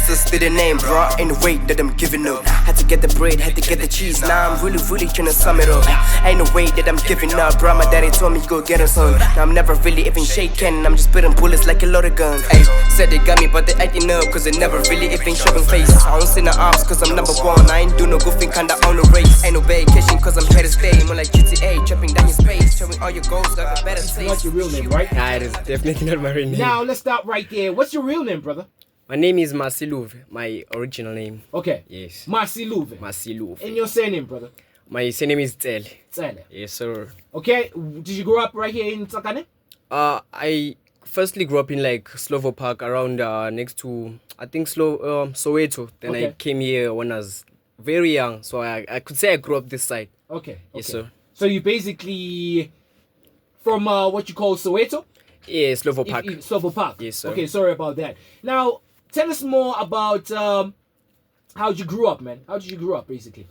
sisters to the name, bro. Ain't no way that I'm giving up. Had to get the bread, had to get the cheese. Now I'm really trying to sum it up. Ain't no way that I'm giving up, bro. My daddy told me go get a son. Now I'm never really even shaking. I'm just spitting bullets like a loaded gun. Ay, said they got me, but they acting up, cause they never really even showing face. I don't see no ops, cause I'm number one. I ain't do no goofing, kinda on the race. Ain't no vacation, cause I'm here to stay. More like GTA, jumping down your space. Showing all your goals, got a better taste. That's your real name, right? Nah, it is definitely not my real name. Now, let's start right there. What's your real name, brother? My name is Masiluve, my original name. Okay. Yes. Masiluve. Masiluve. And your surname, brother? My surname is Tsele. Tsele. Yes, sir. Okay. Did you grow up right here in Tsakane? I firstly grew up in like Slovo Park around next to, I think, Soweto. Then I came here when I was very young. So I could say I grew up this side. Okay. Yes, sir. So you basically from what you call Soweto? Yeah, Slovo Park. Slovo Park. Yes, sir. Okay, sorry about that. Now, tell us more about how you grew up, man. How did you grow up, basically?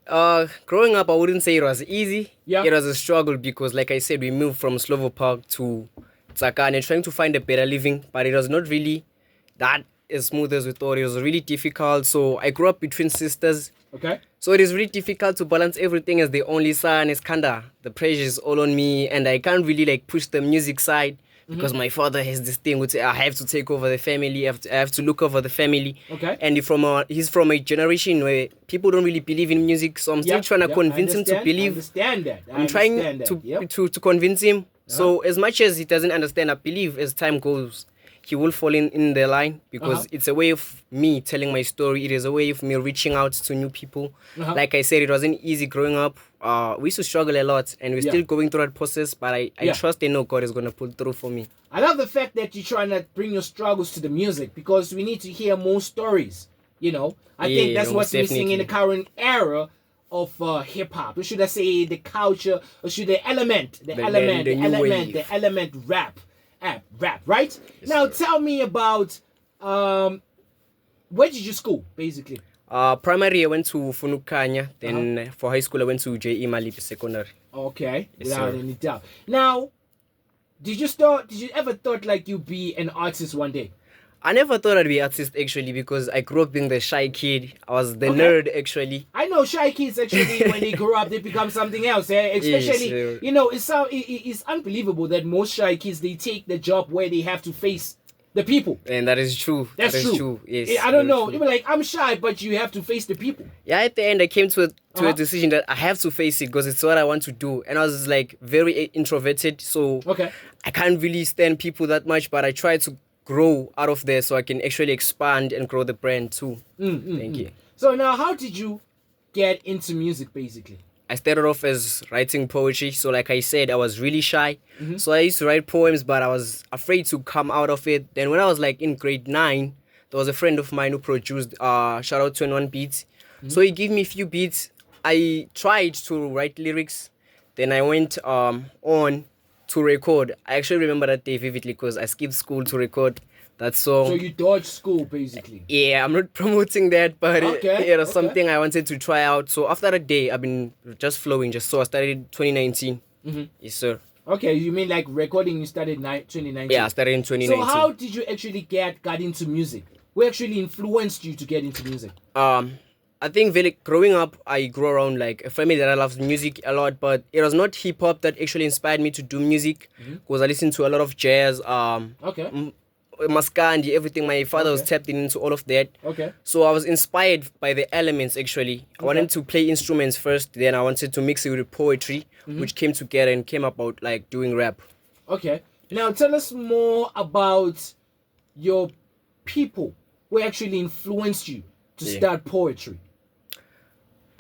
Growing up, I wouldn't say it was easy. Yeah. It was a struggle because, like I said, we moved from Slovo Park to Tsakane trying to find a better living, but it was not really that as smooth as we thought. It was really difficult. So I grew up between sisters. Okay. So it is really difficult to balance everything as the only son. It's kinda, the pressure is all on me, and I can't really like push the music side. Because my father has this thing which I have to take over the family, I have to look over the family. Okay. And he's from a generation where people don't really believe in music, so I'm still trying to convince him to believe. I understand that. I'm trying to convince him. So as much as he doesn't understand, I believe as time goes, he will fall in the line because it's a way of me telling my story. It is a way of me reaching out to new people. Like I said, it wasn't easy growing up. We used to struggle a lot, and we're still going through that process, but I trust and know God is going to pull through for me. I love the fact that you're trying to bring your struggles to the music because we need to hear more stories, you know. I think that's what's missing in the current era of hip-hop. Or should I say the culture, or should the element rap, right? Yes, now, tell me about, where did you school, basically? Primary, I went to Funukanya. Then for high school, I went to J.E. Malipi Secondary. Okay, yes, without any doubt. Now, did you ever thought like you'd be an artist one day? I never thought I'd be an artist actually because I grew up being the shy kid. I was the nerd actually. I know shy kids actually when they grow up they become something else. Especially, yes, you know, it's unbelievable that most shy kids they take the job where they have to face the people. And that is true. That's true. Yes. I don't know. You'll be like, I'm shy, but you have to face the people. Yeah, at the end I came to a decision that I have to face it because it's what I want to do. And I was like very introverted, so I can't really stand people that much, but I try to grow out of there so I can actually expand and grow the brand too. Thank you. So now, how did you get into music basically? I started off as writing poetry. So like I said, I was really shy. So I used to write poems, but I was afraid to come out of it. Then when I was like in grade 9, there was a friend of mine who produced, shout out 21 Beats. So he gave me a few beats. I tried to write lyrics. Then I went on to record. I actually remember that day vividly because I skipped school to record that song. So you dodged school basically? Yeah, I'm not promoting that, but it was something I wanted to try out. So after that day, I've been just flowing. So I started 2019. Yes, sir. Okay, you mean like recording you started 2019? Yeah, I started in 2019. So how did you actually got into music? What actually influenced you to get into music? I think growing up, I grew around like a family that I loves music a lot, but it was not hip hop that actually inspired me to do music because I listened to a lot of jazz, Maskandi, everything. My father was tapped into all of that. So I was inspired by the elements actually. I wanted to play instruments first, then I wanted to mix it with poetry, which came together and came about like doing rap. Okay. Now tell us more about your people who actually influenced you to start poetry.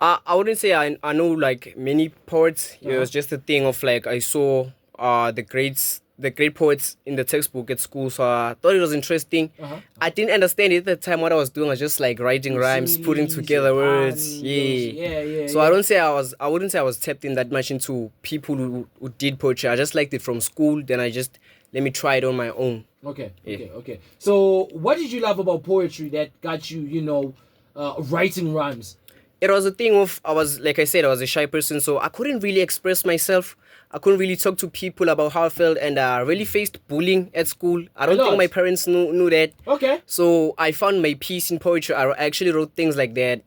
I wouldn't say I know like many poets. It was just a thing of like I saw the great poets in the textbook at school, so I thought it was interesting. I didn't understand it at the time. What I was doing I was just like writing rhymes, putting together words. So I wouldn't say I was tapped in that much into people who did poetry. I just liked it from school. Then I just let me try it on my own. Okay. So what did you love about poetry that got you, writing rhymes? it was a thing of, I was, like I said, I was a shy person, so I couldn't really express myself. I couldn't really talk to people about how I felt, and I really faced bullying at school. I don't think my parents knew that. Okay. So I found my peace in poetry. I actually wrote things like that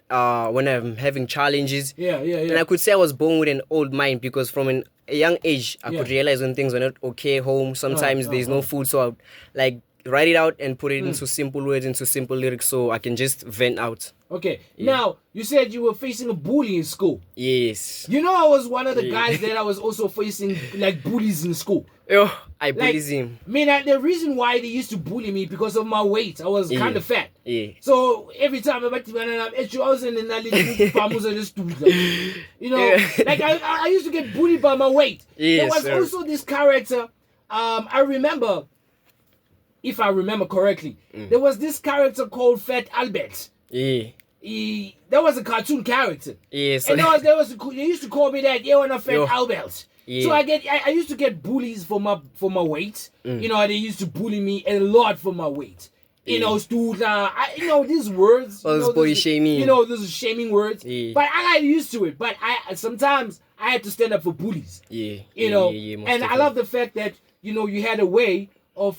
when I'm having challenges. Yeah. And I could say I was born with an old mind, because from a young age, I could realize when things were not okay at home. Sometimes there's no food, so I'd like write it out and put it into simple words, into simple lyrics, so I can just vent out. Okay. Now, you said you were facing a bully in school. Yes. You know, I was one of the guys that I was also facing like bullies in school. Oh, I bullied him. I mean, the reason why they used to bully me because of my weight. I was kind of fat. Yeah. So every time I was in the you know, like I used to get bullied by my weight. Yes, there was also this character. I remember, if I remember correctly, there was this character called Fat Albert. Yeah. That was a cartoon character. Yes. And they used to call me that. Yeah, when I Fat Albert. Yeah. So I used to get bullies for my weight. You know, they used to bully me a lot for my weight. You know, these words. Body shaming. You know, those shaming words. Yeah. But I got used to it. But sometimes I had to stand up for bullies. Yeah. You know, and definitely. I love the fact that you had a way of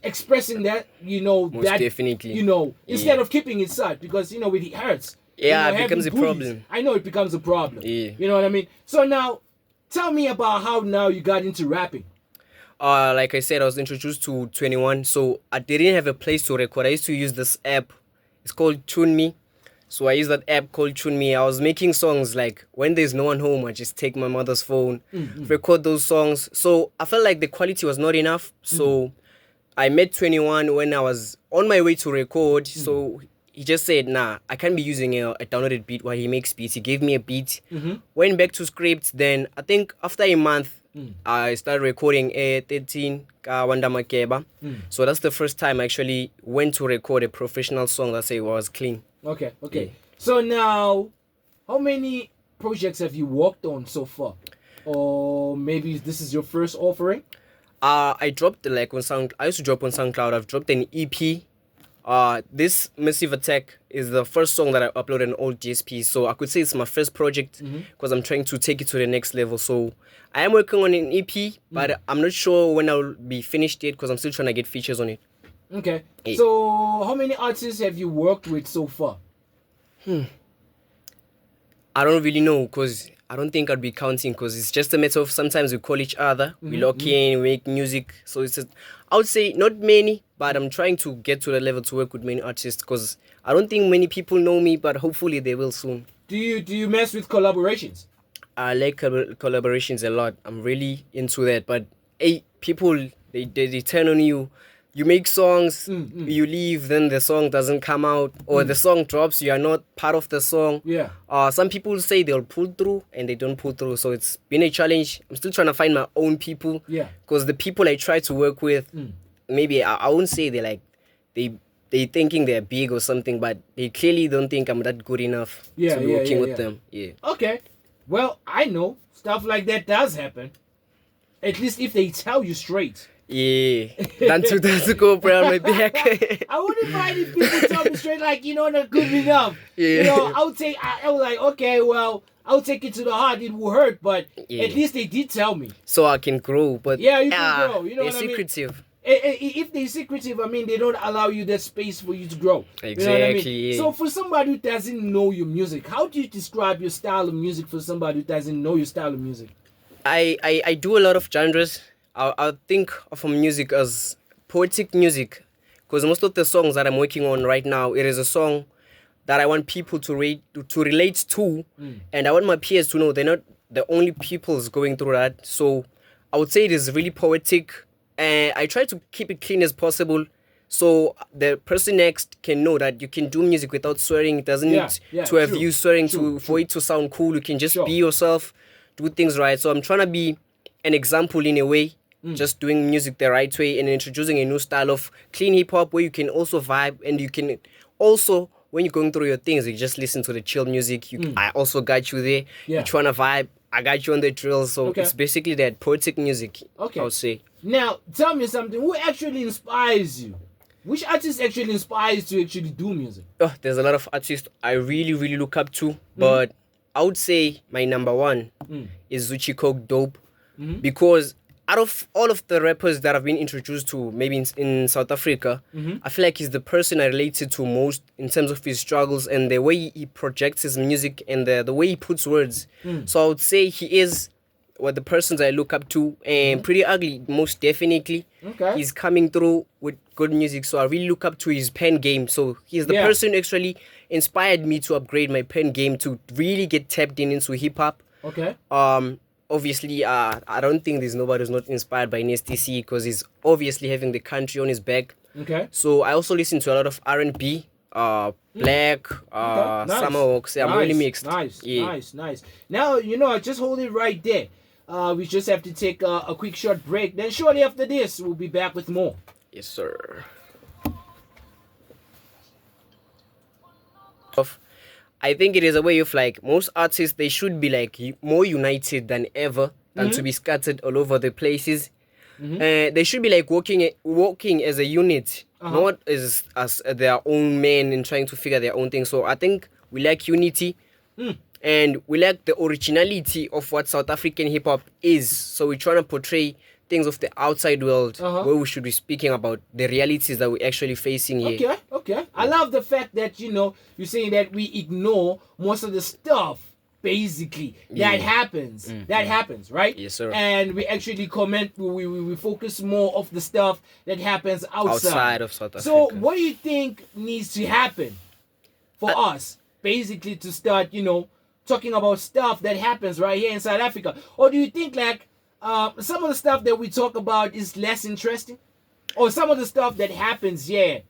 expressing that most definitely. Instead of keeping it inside, because it hurts. Yeah, it becomes a bullies, problem. I know it becomes a problem. Yeah. You know what I mean? So now, tell me about how now you got into rapping. Like I said, I was introduced to 21, so I didn't have a place to record. I used to use this app. It's called Tune Me. So I use that app called Tune Me. I was making songs like when there's no one home, I just take my mother's phone, record those songs. So I felt like the quality was not enough. So I met 21 when I was on my way to record. So he just said, nah, I can't be using a downloaded beat while he makes beats. He gave me a beat, went back to script. Then I think after a month, I started recording a 13 Wanda Makeba. So that's the first time I actually went to record a professional song that say was clean. Okay. Yeah. So now, how many projects have you worked on so far? Or maybe this is your first offering? I dropped I used to drop on SoundCloud. I've dropped an EP. This Massive Attack is the first song that I uploaded on old DSP. So I could say it's my first project because I'm trying to take it to the next level. So I am working on an EP, but I'm not sure when I'll be finished yet because I'm still trying to get features on it. Okay. Yeah. So how many artists have you worked with so far? I don't really know because I don't think I'd be counting because it's just a matter of sometimes we call each other, we lock in, we make music. So I would say not many, but I'm trying to get to that level to work with many artists because I don't think many people know me, but hopefully they will soon. Do you mess with collaborations? I like collaborations a lot. I'm really into that. But people, they turn on you. You make songs, you leave, then the song doesn't come out, or the song drops, you are not part of the song. Yeah. Some people say they'll pull through, and they don't pull through. So it's been a challenge. I'm still trying to find my own people. Yeah. Because the people I try to work with, maybe I won't say they thinking they're big or something, but they clearly don't think I'm that good enough to be working with them. Yeah. Okay. Well, I know stuff like that does happen. At least if they tell you straight. Yeah, that's go around my back. I wouldn't mind if people tell me straight, like, not good enough. Yeah. I was like, okay, well, I'll take it to the heart. It will hurt, but at least they did tell me. So I can grow, but yeah, you can grow. You know they're what secretive. I mean? If they're secretive, I mean, they don't allow you that space for you to grow. Exactly. You know what I mean? Yeah. So for somebody who doesn't know your music, how do you describe your style of music for somebody who doesn't know your style of music? I do a lot of genres. I think of music as poetic music because most of the songs that I'm working on right now, it is a song that I want people to relate to, and I want my peers to know they're not the only people going through that. So I would say it is really poetic, and I try to keep it clean as possible so the person next can know that you can do music without swearing. It doesn't need to have you swearing for it to sound cool. You can just be yourself, do things right. So I'm trying to be an example in a way. Just doing music the right way and introducing a new style of clean hip-hop where you can also vibe, and you can also, when you're going through your things, you just listen to the chill music. I also got you there. You're trying to vibe, I got you on the drill. So it's basically that poetic music, I would say. Now, tell me something. Who actually inspires you? Which artist actually inspires you to actually do music? Oh, there's a lot of artists I really, really look up to, but I would say my number one is QUiCK Dope, because out of all of the rappers that I've been introduced to, maybe in South Africa, I feel like he's the person I related to most in terms of his struggles and the way he projects his music and the way he puts words. So I would say he is the persons I look up to, and Pretty Ugly, most definitely. Okay. He's coming through with good music, so I really look up to his pen game. So he's the person who actually inspired me to upgrade my pen game to really get tapped into hip hop. Okay. Obviously, I don't think there's nobody who's not inspired by Nasty C, because he's obviously having the country on his back. Okay. So I also listen to a lot of R&B, Black, Nice. Summer Walks. I'm really mixed. Nice, Yeah. nice. Now, just hold it right there. We just have to take a quick short break. Then shortly after this, we'll be back with more. Yes, sir. I think it is a way of like most artists, they should be like more united than ever than to be scattered all over the places. They should be like working as a unit, not as their own men and trying to figure their own thing. So I think we lack unity. And we lack the originality of what South African hip hop is. So we're trying to portray things of the outside world where we should be speaking about the realities that we're actually facing here. Okay. I love the fact that, you're saying that we ignore most of the stuff, basically, that happens. That happens, right? Yes, sir. And we actually we focus more of the stuff that happens outside of South Africa. So what do you think needs to happen for us, basically, to start, talking about stuff that happens right here in South Africa? Or do you think like some of the stuff that we talk about is less interesting? Or some of the stuff that happens here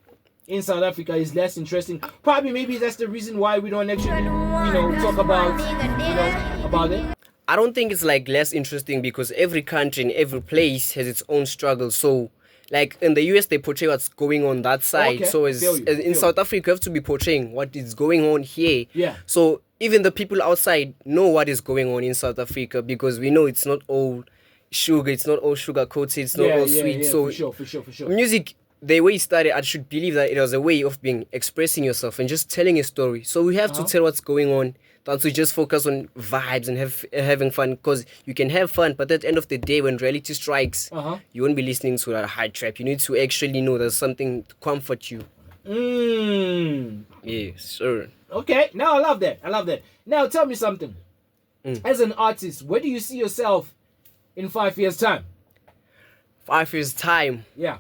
in South Africa is less interesting? Probably maybe that's the reason why we don't actually, talk about, about it. I don't think it's like less interesting, because every country and every place has its own struggle. So like in the US, they portray what's going on that side. Okay. So in South Africa, you have to be portraying what is going on here. Yeah. So even the people outside know what is going on in South Africa, because we know it's not all sugar, it's not all sugar coated, it's not all sweet. So for sure. music, the way it started, I should believe that it was a way of expressing yourself and just telling a story. So we have to tell what's going on, than to just focus on vibes and having fun, because you can have fun, but at the end of the day, when reality strikes, you won't be listening to that high trap. You need to actually know there's something to comfort you. Yes, sir. Okay, now I love that. Now tell me something. As an artist, where do you see yourself in 5 years' time? 5 years' time? Yeah.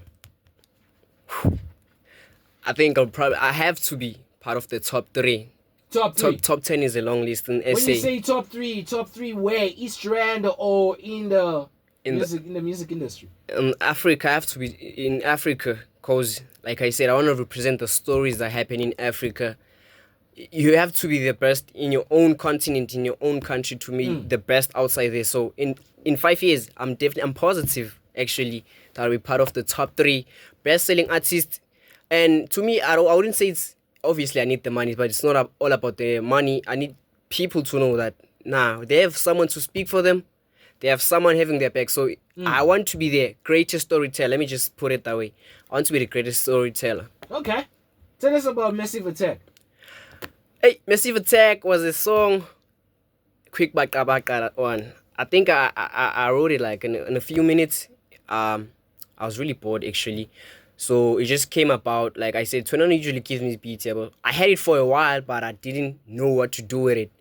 I think I have to be part of the top 3. Top 3. Top 10 is a long list in SA. When you say top 3 where? East Rand or in the music industry? In Africa, I have to be in Africa, because like I said, I want to represent the stories that happen in Africa. You have to be the best in your own continent, in your own country, to me, the best outside there. So in 5 years, I'm positive actually that I'll be part of the top 3 best-selling artists. And to me, I wouldn't say it's obviously I need the money, but it's not all about the money. I need people to know that they have someone to speak for them. They have someone having their back. So I want to be the greatest storyteller. Let me just put it that way. I want to be the greatest storyteller. Okay. Tell us about Massive Attack. Hey, Massive Attack was a song. Quick back that one. I think I wrote it like in a few minutes. I was really bored actually. So it just came about, like I said, Twitter usually gives me beats, but I had it for a while, but I didn't know what to do with it.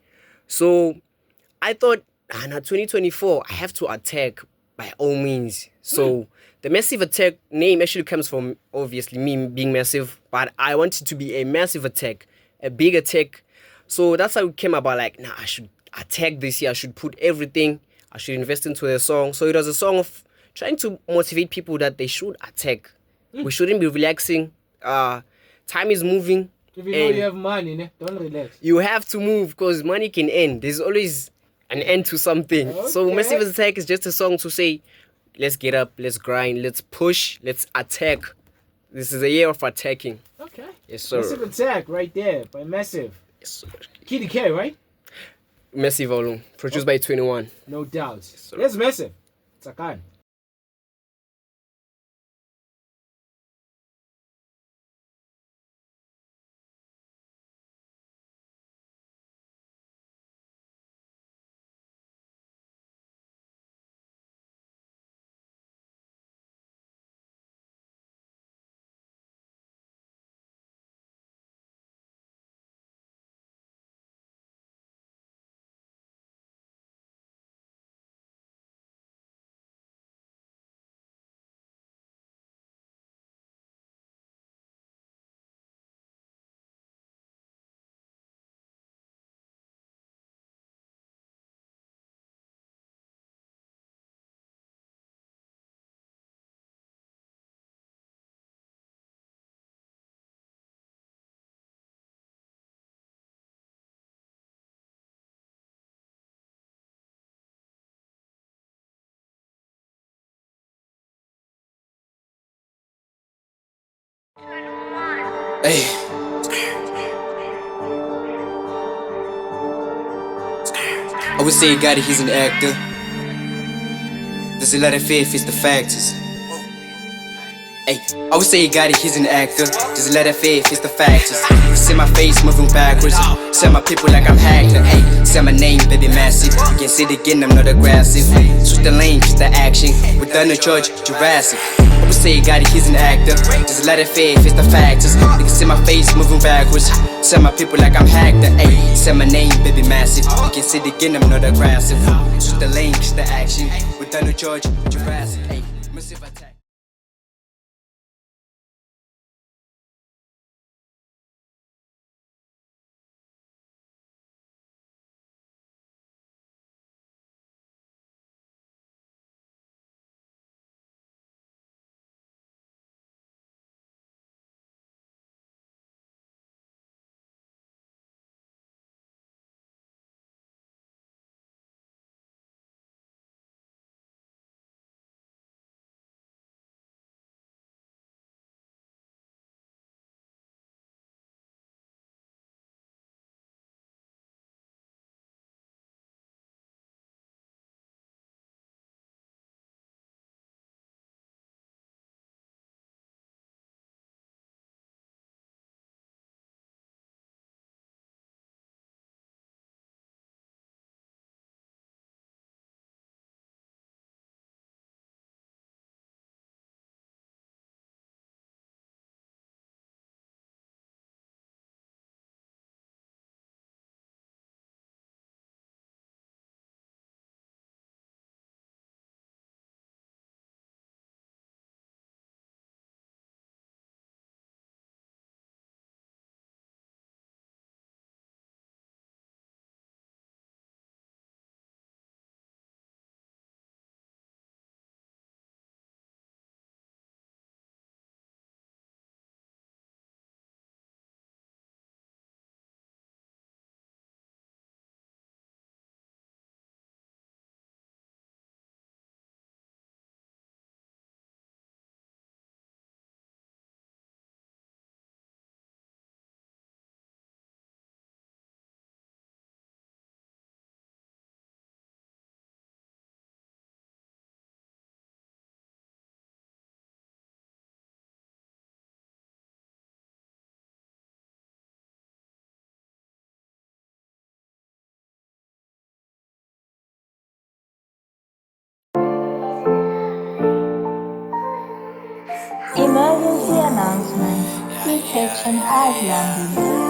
So I thought, now 2024, I have to attack by all means. So the Massive Attack name actually comes from, obviously, me being massive, but I wanted to be a massive attack, a big attack. So that's how it came about, like, I should attack this year, I should put everything, I should invest into the song. So it was a song of trying to motivate people that they should attack. We shouldn't be relaxing. Time is moving. If you know you have money, don't relax. You have to move, because money can end. There's always an end to something. Okay. So Massive Attack is just a song to say, let's get up, let's grind, let's push, let's attack. This is a year of attacking. Okay. Yes, sir. Massive Attack right there by Massive. Yes, sir. QUiCK, right? Massive volume, produced by 21. No doubt. Yes, sir. That's Massive. It's a kind. Hey. I would say God, he's an actor. There's a lot of faith, it's the factors. Ay, I would say God, he's an actor. There's a lot of faith, it's the factors. You see my face moving backwards. See my people like I'm hacked. Ay, say my name, baby, massive. You can see it again, I'm not aggressive. Switch the lane, just the action. We're done to George, Jurassic. I would say God, he's an actor. There's a lot of faith, it's the factors. You can see my face moving backwards. See my people like I'm hacked. Ay, say my name, baby, massive. You can see it again, I'm not aggressive. Switch the lane, just the action. We're done to George, Jurassic. Ay, massive attack. Emergency announcement. C-section has landed.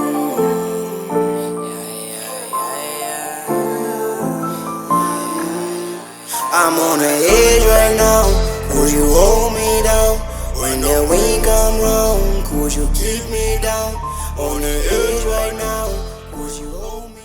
I'm on the edge right now. Would you hold me down? When the wind come round, could you keep me down? On the edge right now. Would you hold me